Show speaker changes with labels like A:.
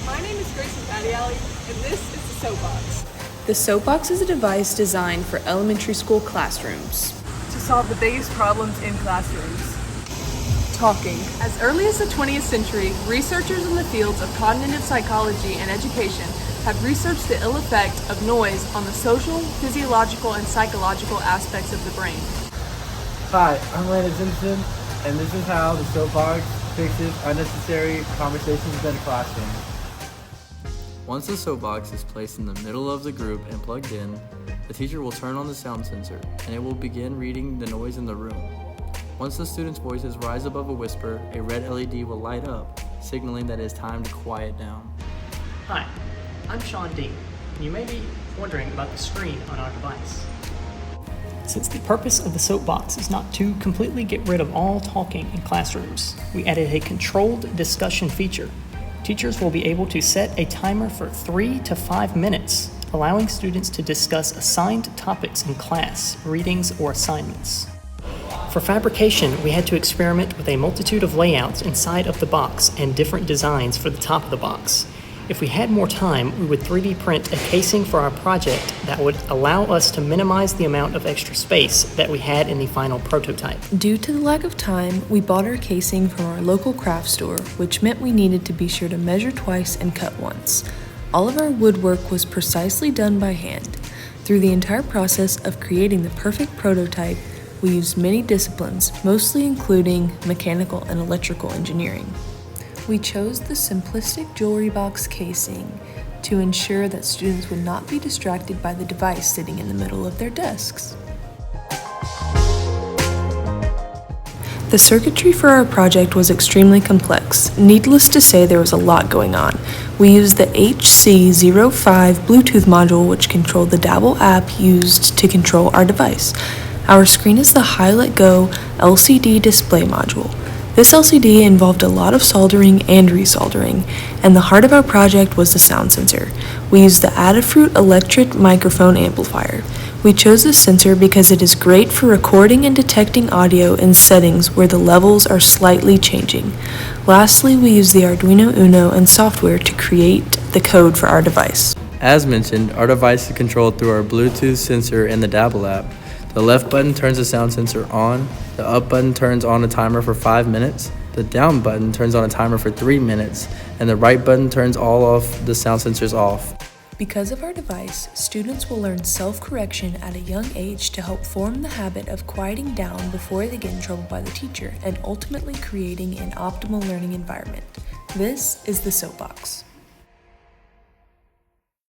A: My name is Gracie Alley, and this is the Soapbox.
B: The Soapbox is a device designed for elementary school classrooms
A: To solve the biggest problems in classrooms. Talking. As early as the 20th century, researchers in the fields of cognitive psychology and education have researched the ill effect of noise on the social, physiological, and psychological aspects of the brain.
C: Hi, I'm Landon Simpson, and this is how the Soapbox fixes unnecessary conversations in a classroom.
D: Once the soapbox is placed in the middle of the group and plugged in, the teacher will turn on the sound sensor and it will begin reading the noise in the room. Once the students' voices rise above a whisper, a red LED will light up, signaling that it is time to quiet down.
E: Hi, I'm Sean D. You may be wondering about the screen on our device. Since the purpose of the Soapbox is not to completely get rid of all talking in classrooms, we added a controlled discussion feature. Teachers will be able to set a timer for 3 to 5 minutes, allowing students to discuss assigned topics in class, readings, or assignments. For fabrication, we had to experiment with a multitude of layouts inside of the box and different designs for the top of the box. If we had more time, we would 3D print a casing for our project that would allow us to minimize the amount of extra space that we had in the final prototype.
B: Due to the lack of time, we bought our casing from our local craft store, which meant we needed to be sure to measure twice and cut once. All of our woodwork was precisely done by hand. Through the entire process of creating the perfect prototype, we used many disciplines, mostly including mechanical and electrical engineering. We chose the simplistic jewelry box casing to ensure that students would not be distracted by the device sitting in the middle of their desks. The circuitry for our project was extremely complex. Needless to say, there was a lot going on. We used the HC05 Bluetooth module, which controlled the Dabble app used to control our device. Our screen is the Hi-Let Go LCD display module. This LCD involved a lot of soldering and resoldering, and the heart of our project was the sound sensor. We used the Adafruit electric microphone amplifier. We chose this sensor because it is great for recording and detecting audio in settings where the levels are slightly changing. Lastly, we used the Arduino Uno and software to create the code for our device.
D: As mentioned, our device is controlled through our Bluetooth sensor and the Dabble app. The left button turns the sound sensor on, the up button turns on a timer for 5 minutes, the down button turns on a timer for 3 minutes, and the right button turns all of the sound sensors off.
B: Because of our device, students will learn self-correction at a young age to help form the habit of quieting down before they get in trouble by the teacher and ultimately creating an optimal learning environment. This is the Soapbox.